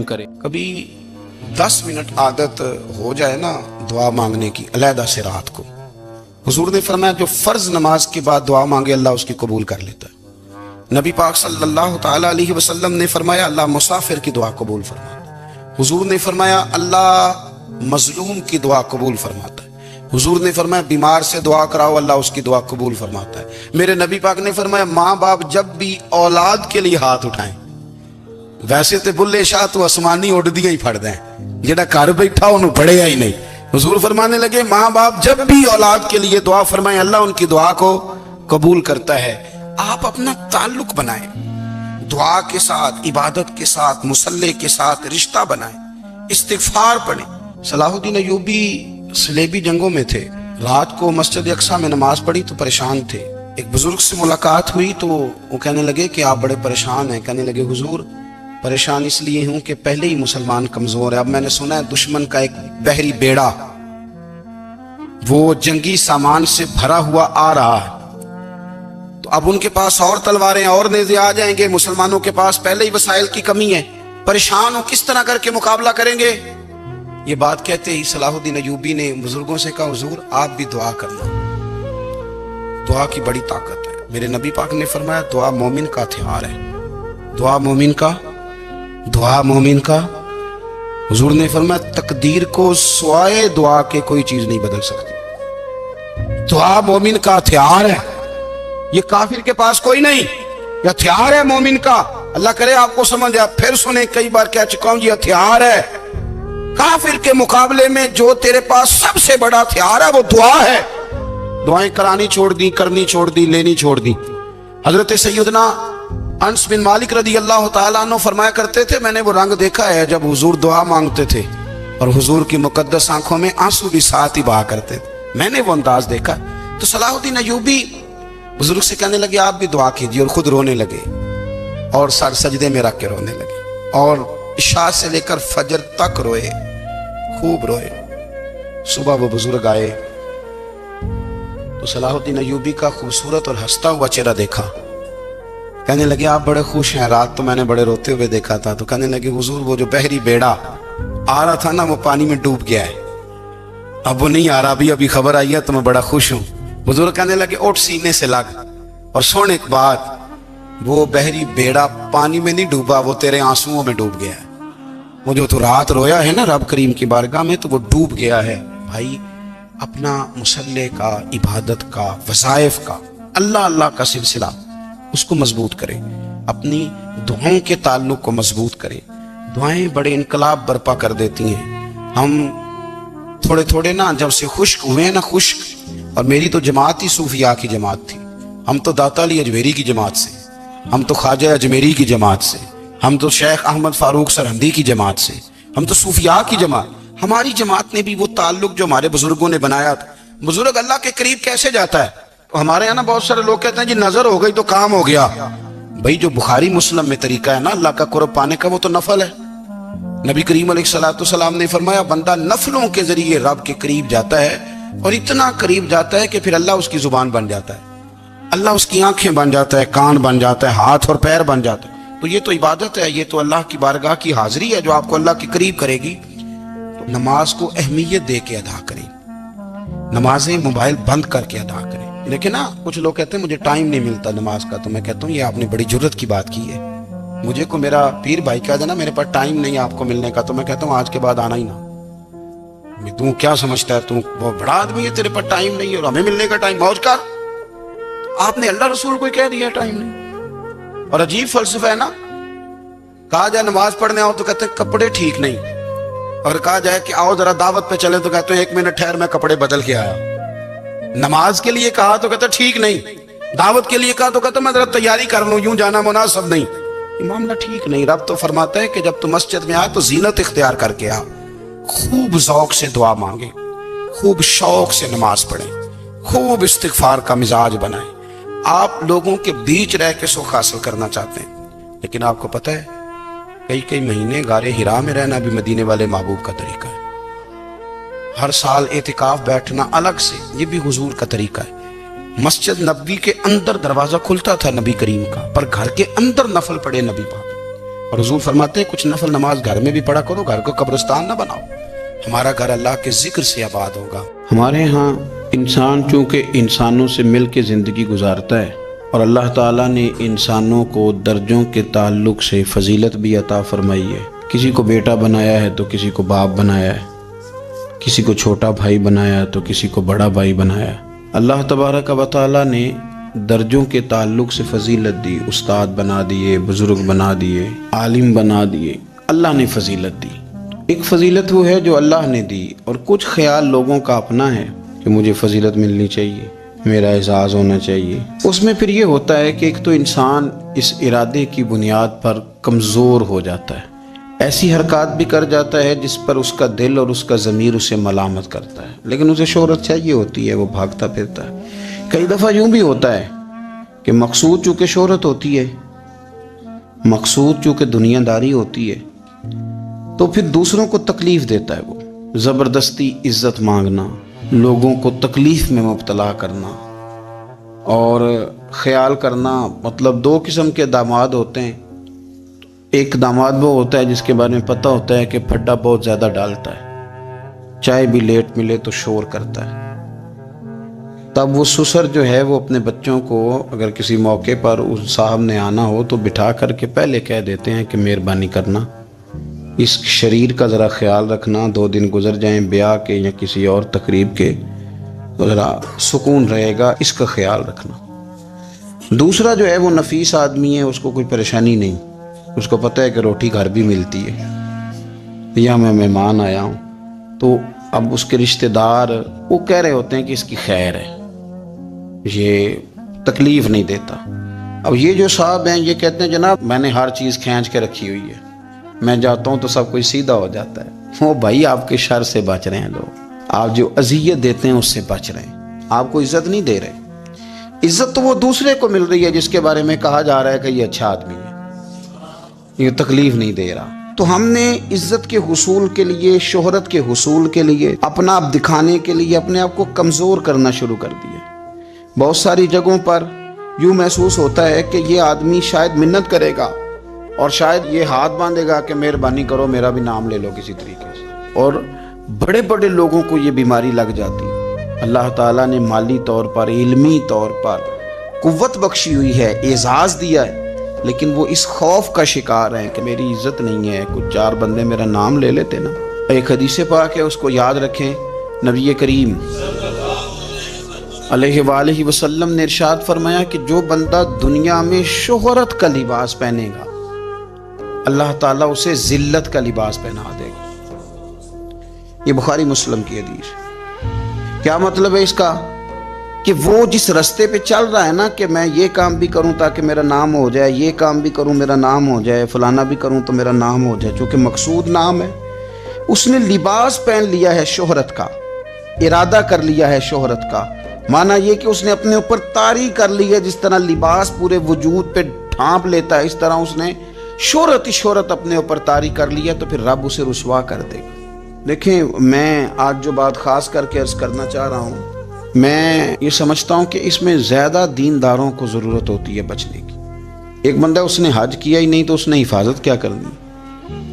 کرے۔ کبھی 10 منٹ عادت ہو جائے نا دعا مانگنے کی علیحدہ سے رات کو، حضور نے فرمایا جو فرض نماز کے بعد دعا مانگے اللہ اس کی قبول کر لیتا ہے۔ نبی پاک صلی اللہ تعالی علیہ وسلم نے فرمایا اللہ مسافر کی دعا قبول فرماتا ہے۔ حضور نے فرمایا اللہ مظلوم کی دعا قبول فرماتا ہے۔ حضور نے فرمایا بیمار سے دعا کراؤ اللہ اس کی دعا قبول فرماتا ہے۔ میرے نبی پاک نے فرمایا ماں باپ جب بھی اولاد کے لیے ہاتھ اٹھائیں، ویسے تے بلے شاہ تو آسمانی اڑدیاں ہی پھڑ دیں، جڑا گھر بیٹھا انہوں پڑھے ہی نہیں۔ حضور فرمانے لگے ماں باپ جب بھی اولاد کے لیے دعا فرمائیں اللہ ان کی دعا کو قبول کرتا ہے۔ آپ اپنا تعلق بنائیں دعا کے ساتھ، عبادت کے ساتھ، مصلی کے ساتھ رشتہ بنائیں، استغفار پڑھیں۔ صلاح الدین ایوبی صلیبی جنگوں میں تھے، رات کو مسجد اقصی میں نماز پڑھی تو پریشان تھے۔ ایک بزرگ سے ملاقات ہوئی تو وہ کہنے لگے کہ آپ بڑے پریشان ہیں۔ کہنے لگے حضور پریشان اس لیے ہوں کہ پہلے ہی مسلمان کمزور ہے، اب میں نے سنا ہے دشمن کا ایک بحری بیڑا وہ جنگی سامان سے بھرا ہوا آ رہا ہے، تو اب ان کے پاس اور تلواریں اور نیزے آ جائیں گے، مسلمانوں کے پاس پہلے ہی وسائل کی کمی ہے، پریشان ہو کس طرح کر کے مقابلہ کریں گے۔ یہ بات کہتے ہی صلاح الدین ایوبی نے بزرگوں سے کہا حضور آپ بھی دعا کرنا، دعا کی بڑی طاقت ہے۔ میرے نبی پاک نے فرمایا دعا مومن کا ہتھیار ہے، دعا مومن کا حضور نے فرمایا تقدیر کو سوائے دعا کے کوئی چیز نہیں بدل سکتی۔ دعا مومن کا ہتھیار ہے، یہ کافر کے پاس کوئی نہیں، یہ ہتھیار ہے مومن کا۔ اللہ کرے آپ کو سمجھ آئے، پھر سنیں، کئی بار کہہ چکا ہوں یہ ہتھیار ہے۔ کافر کے مقابلے میں جو تیرے پاس سب سے بڑا ہتھیار ہے وہ دعا ہے۔ دعائیں کرانی چھوڑ دی، کرنی چھوڑ دی، لینی چھوڑ دی۔ حضرت سیدنا انس بن مالک رضی اللہ تعالیٰ عنہ فرمایا کرتے تھے میں نے وہ رنگ دیکھا ہے جب حضور دعا مانگتے تھے اور حضور کی مقدس آنکھوں میں آنسو بھی ساتھ ہی بہا کرتے تھے، میں نے وہ انداز دیکھا۔ تو صلاح الدین ایوبی بزرگ سے کہنے لگے آپ بھی دعا کیجیے، اور خود رونے لگے اور سر سجدے میں رکھ کے رونے لگے، اور عشاء سے لے کر فجر تک روئے، خوب روئے۔ صبح وہ بزرگ آئے تو صلاح الدین ایوبی کا خوبصورت اور ہنستا ہوا چہرہ دیکھا، کہنے لگے آپ بڑے خوش ہیں، رات تو میں نے بڑے روتے ہوئے دیکھا تھا۔ تو کہنے لگے حضور وہ جو بحری بیڑا آ رہا تھا نا وہ پانی میں ڈوب گیا ہے، اب وہ نہیں آ رہا، ابھی خبر آئی ہے تو میں بڑا خوش ہوں۔ بزرگ کہنے لگے اٹھ سینے سے لگ، اور سن ایک بات، وہ بحری بیڑا پانی میں نہیں ڈوبا، وہ تیرے آنسوؤں میں ڈوب گیا ہے۔ وہ جو تو رات رویا ہے نا رب کریم کی بارگاہ میں تو وہ ڈوب گیا ہے۔ بھائی اپنا مصلی کا، عبادت کا، وظائف کا، اللہ کا سلسلہ اس کو مضبوط کرے، اپنی دعاؤں کے تعلق کو مضبوط کرے۔ دعائیں بڑے انقلاب برپا کر دیتی ہیں۔ ہم تھوڑے نا جب سے خشک ہوئے ہیں نا، خشک، اور میری تو جماعت ہی صوفیاء کی جماعت تھی، ہم تو داتا علی اجمیری کی جماعت سے، ہم تو خواجہ اجمیری کی جماعت سے، ہم تو شیخ احمد فاروق سرہندی کی جماعت سے، ہم تو صوفیاء کی جماعت۔ ہماری جماعت نے بھی وہ تعلق جو ہمارے بزرگوں نے بنایا تھا۔ بزرگ اللہ کے قریب کیسے جاتا ہے؟ ہمارے یہاں نا بہت سارے لوگ کہتے ہیں جی نظر ہو گئی تو کام ہو گیا۔ بھائی جو بخاری مسلم میں طریقہ ہے نا اللہ کا قرب پانے کا وہ تو نفل ہے۔ نبی کریم علیہ السلام نے فرمایا بندہ نفلوں کے ذریعے رب کے قریب جاتا ہے، اور اتنا قریب جاتا ہے کہ پھر اللہ اس کی زبان بن جاتا ہے، اللہ اس کی آنکھیں بن جاتا ہے، کان بن جاتا ہے، ہاتھ اور پیر بن جاتا ہے۔ تو یہ تو عبادت ہے، یہ تو اللہ کی بارگاہ کی حاضری ہے جو آپ کو اللہ کے قریب کرے گی۔ تو نماز کو اہمیت دے کے ادا کریں، نمازیں موبائل بند کر کے ادا کریں۔ لیکن نا کچھ لوگ کہتے ہیں مجھے ٹائم نہیں ملتا نماز کا، تو میں کہتا ہوں یہ آپ نے بڑی جرت کی بات کی ہے۔ مجھے کو میرا پیر بھائی کہہ دینا میرے پاس ٹائم نہیں آپ کو ملنے کا، تو میں کہتا ہوں آج کے بعد آنا ہی نہ۔ تو کیا سمجھتا ہے تو بہت بڑا آدمی ہے، تیرے پاس ٹائم نہیں ہے اور ہمیں ملنے کا ٹائم، موج کر۔ آپ نے اللہ رسول کو کہہ دیا ٹائم نہیں۔ اور عجیب فلسفہ ہے نا، کہا جائے نماز پڑھنے آؤ تو کہتے ہیں کپڑے ٹھیک نہیں، اور کہا جائے کہ آؤ ذرا دعوت پہ چلے تو کہتے ہیں 1 منٹ ٹھہر میں کپڑے بدل کے آیا۔ نماز کے لیے کہا تو کہتا ٹھیک نہیں، دعوت کے لیے کہا تو کہتا میں ذرا تیاری کر لوں، یوں جانا مناسب نہیں۔ یہ معاملہ ٹھیک نہیں۔ رب تو فرماتا ہے کہ جب تو مسجد میں آ تو زینت اختیار کر کے آ، خوب ذوق سے دعا مانگے، خوب شوق سے نماز پڑھیں، خوب استغفار کا مزاج بنائیں۔ آپ لوگوں کے بیچ رہ کے سکھ حاصل کرنا چاہتے ہیں، لیکن آپ کو پتہ ہے کئی مہینے غار حرا میں رہنا بھی مدینے والے محبوب کا طریقہ ہے۔ ہر سال اعتکاف بیٹھنا الگ سے، یہ بھی حضور کا طریقہ ہے۔ مسجد نبوی کے اندر دروازہ کھلتا تھا نبی کریم کا، پر گھر کے اندر نفل پڑے نبی پاک، اور حضور فرماتے ہیں کچھ نفل نماز گھر میں بھی پڑھا کرو، گھر کو قبرستان نہ بناؤ، ہمارا گھر اللہ کے ذکر سے آباد ہوگا۔ ہمارے ہاں انسان چونکہ انسانوں سے مل کے زندگی گزارتا ہے، اور اللہ تعالیٰ نے انسانوں کو درجوں کے تعلق سے فضیلت بھی عطا فرمائی ہے۔ کسی کو بیٹا بنایا ہے تو کسی کو باپ بنایا ہے، کسی کو چھوٹا بھائی بنایا ہے تو کسی کو بڑا بھائی بنایا ہے۔ اللہ تبارک و تعالیٰ نے درجوں کے تعلق سے فضیلت دی، استاد بنا دیے، بزرگ بنا دیے، عالم بنا دیے، اللہ نے فضیلت دی۔ ایک فضیلت وہ ہے جو اللہ نے دی، اور کچھ خیال لوگوں کا اپنا ہے کہ مجھے فضیلت ملنی چاہیے، میرا اعزاز ہونا چاہیے۔ اس میں پھر یہ ہوتا ہے کہ ایک تو انسان اس ارادے کی بنیاد پر کمزور ہو جاتا ہے، ایسی حرکات بھی کر جاتا ہے جس پر اس کا دل اور اس کا ضمیر اسے ملامت کرتا ہے، لیکن اسے شہرت چاہیے ہوتی ہے، وہ بھاگتا پھرتا ہے۔ کئی دفعہ یوں بھی ہوتا ہے کہ مقصود چونکہ شہرت ہوتی ہے، مقصود چونکہ دنیا داری ہوتی ہے، تو پھر دوسروں کو تکلیف دیتا ہے، وہ زبردستی عزت مانگنا، لوگوں کو تکلیف میں مبتلا کرنا اور خیال کرنا۔ مطلب دو قسم کے داماد ہوتے ہیں، ایک داماد وہ ہوتا ہے جس کے بارے میں پتہ ہوتا ہے کہ پھڈا بہت زیادہ ڈالتا ہے، چائے بھی لیٹ ملے تو شور کرتا ہے، تب وہ سسر جو ہے وہ اپنے بچوں کو اگر کسی موقع پر اس صاحب نے آنا ہو تو بٹھا کر کے پہلے کہہ دیتے ہیں کہ مہربانی کرنا اس شریر کا ذرا خیال رکھنا، 2 دن گزر جائیں بیاہ کے یا کسی اور تقریب کے تو ذرا سکون رہے گا، اس کا خیال رکھنا۔ دوسرا جو ہے وہ نفیس آدمی ہے، اس کو کوئی پریشانی نہیں، اس کو پتہ ہے کہ روٹی گھر بھی ملتی ہے، یا میں مہمان آیا ہوں، تو اب اس کے رشتہ دار وہ کہہ رہے ہوتے ہیں کہ اس کی خیر ہے، یہ تکلیف نہیں دیتا۔ اب یہ جو صاحب ہیں یہ کہتے ہیں جناب میں نے ہر چیز کھینچ کے رکھی ہوئی ہے، میں جاتا ہوں تو سب کچھ سیدھا ہو جاتا ہے۔ وہ بھائی آپ کے شر سے بچ رہے ہیں لوگ، آپ جو اذیت دیتے ہیں اس سے بچ رہے ہیں، آپ کو عزت نہیں دے رہے۔ عزت تو وہ دوسرے کو مل رہی ہے جس کے بارے میں کہا جا رہا ہے کہ یہ اچھا آدمی ہے، یہ تکلیف نہیں دے رہا۔ تو ہم نے عزت کے حصول کے لیے، شہرت کے حصول کے لیے، اپنا آپ دکھانے کے لیے اپنے آپ کو کمزور کرنا شروع کر دیا۔ بہت ساری جگہوں پر یوں محسوس ہوتا ہے کہ یہ آدمی شاید منت کرے گا اور شاید یہ ہاتھ باندھے گا کہ مہربانی کرو میرا بھی نام لے لو کسی طریقے سے، اور بڑے بڑے لوگوں کو یہ بیماری لگ جاتی ہے۔ اللہ تعالیٰ نے مالی طور پر، علمی طور پر قوت بخشی ہوئی ہے، اعزاز دیا ہے، لیکن وہ اس خوف کا شکار ہیں کہ میری عزت نہیں ہے، کچھ 4 بندے میرا نام لے لیتے نا۔ ایک حدیث پاک ہے، اس کو یاد رکھیں، نبی کریم علیہ وآلہ وسلم نے ارشاد فرمایا کہ جو بندہ دنیا میں شہرت کا لباس پہنے گا اللہ تعالیٰ اسے ذلت کا لباس پہنا دے گا۔ یہ بخاری مسلم کی حدیث۔ کیا مطلب ہے اس کا؟ کہ وہ جس رستے پہ چل رہا ہے نا کہ میں یہ کام بھی کروں تاکہ میرا نام ہو جائے، یہ کام بھی کروں میرا نام ہو جائے، فلانا بھی کروں تو میرا نام ہو جائے، چونکہ مقصود نام ہے، اس نے لباس پہن لیا ہے شہرت کا، ارادہ کر لیا ہے شہرت کا۔ مانا یہ کہ اس نے اپنے اوپر طاری کر لی ہے، جس طرح لباس پورے وجود پہ ڈھانپ لیتا ہے، اس طرح اس نے شہرت ہی شہرت اپنے اوپر طاری کر لیا، تو پھر رب اسے رسوا کر دے گا۔ دیکھیں، میں آج جو بات خاص کر کے عرض کرنا چاہ رہا ہوں، میں یہ سمجھتا ہوں کہ اس میں زیادہ دینداروں کو ضرورت ہوتی ہے بچنے کی۔ ایک بندہ اس نے حج کیا ہی نہیں تو اس نے حفاظت کیا کرنی،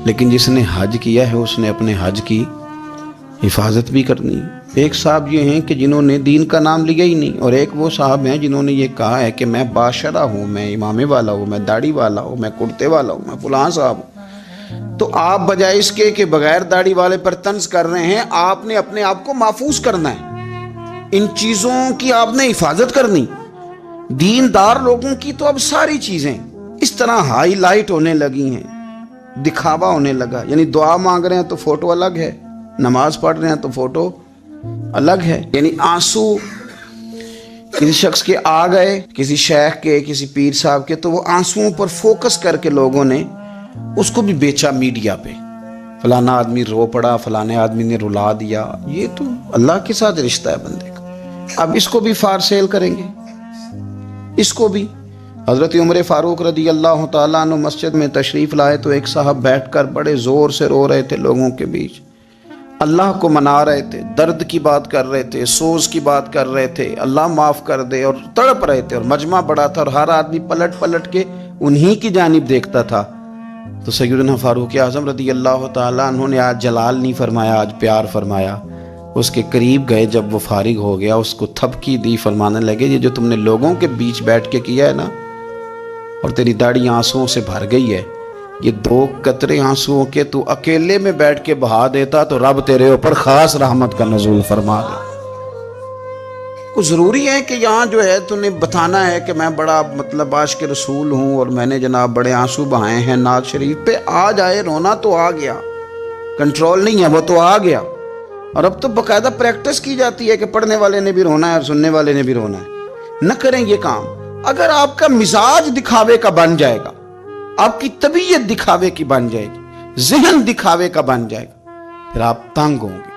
لیکن جس نے حج کیا ہے اس نے اپنے حج کی حفاظت بھی کرنی۔ ایک صاحب یہ ہیں کہ جنہوں نے دین کا نام لیا ہی نہیں، اور ایک وہ صاحب ہیں جنہوں نے یہ کہا ہے کہ میں باشرہ ہوں، میں امامے والا ہوں، میں داڑھی والا ہوں، میں کرتے والا ہوں، میں فلاں صاحب ہوں۔ تو آپ بجائے اس کے کہ بغیر داڑھی والے پر طنز کر رہے ہیں، آپ نے اپنے آپ کو محفوظ کرنا ہے، ان چیزوں کی آپ نے حفاظت کرنی۔ دیندار لوگوں کی تو اب ساری چیزیں اس طرح ہائی لائٹ ہونے لگی ہیں، دکھاوا ہونے لگا، یعنی دعا مانگ رہے ہیں تو فوٹو الگ ہے، نماز پڑھ رہے ہیں تو فوٹو الگ ہے، یعنی آنسو کسی شخص کے آ گئے، کسی شیخ کے، کسی پیر صاحب کے، تو وہ آنسوؤں پر فوکس کر کے لوگوں نے اس کو بھی بیچا میڈیا پہ، فلانا آدمی رو پڑا، فلانے آدمی نے رلا دیا۔ یہ تو اللہ کے ساتھ رشتہ ہے بندے کا، اب اس کو بھی فار سیل کریں گے، اس کو بھی۔ حضرت عمر فاروق رضی اللہ تعالیٰ عنہ مسجد میں تشریف لائے تو ایک صاحب بیٹھ کر بڑے زور سے رو رہے تھے، لوگوں کے بیچ اللہ کو منا رہے تھے، درد کی بات کر رہے تھے، سوز کی بات کر رہے تھے، اللہ معاف کر دے، اور تڑپ رہے تھے، اور مجمع بڑا تھا اور ہر آدمی پلٹ پلٹ کے انہی کی جانب دیکھتا تھا۔ تو سیدنا فاروق اعظم رضی اللہ تعالیٰ عنہ نے آج جلال نہیں فرمایا، آج پیار فرمایا. اس کے قریب گئے، جب وہ فارغ ہو گیا اس کو تھپکی دی، فرمانے لگے یہ جو تم نے لوگوں کے بیچ بیٹھ کے کیا ہے نا، اور تیری داڑھی آنسوؤں سے بھر گئی ہے، یہ 2 قطرے آنسوؤں کے تو اکیلے میں بیٹھ کے بہا دیتا تو رب تیرے اوپر خاص رحمت کا نزول فرما دے. کو ضروری ہے کہ یہاں جو ہے تو نے بتانا ہے کہ میں بڑا مطلب عاشق رسول ہوں اور میں نے جناب بڑے آنسو بہائے ہیں نعت شریف پہ. آ جائے، رونا تو آ گیا، کنٹرول نہیں ہے، وہ تو آ گیا. اور اب تو باقاعدہ پریکٹس کی جاتی ہے کہ پڑھنے والے نے بھی رونا ہے اور سننے والے نے بھی رونا ہے. نہ کریں یہ کام. اگر آپ کا مزاج دکھاوے کا بن جائے گا، آپ کی طبیعت دکھاوے کی بن جائے گی، ذہن دکھاوے کا بن جائے گا، پھر آپ تنگ ہوں گے.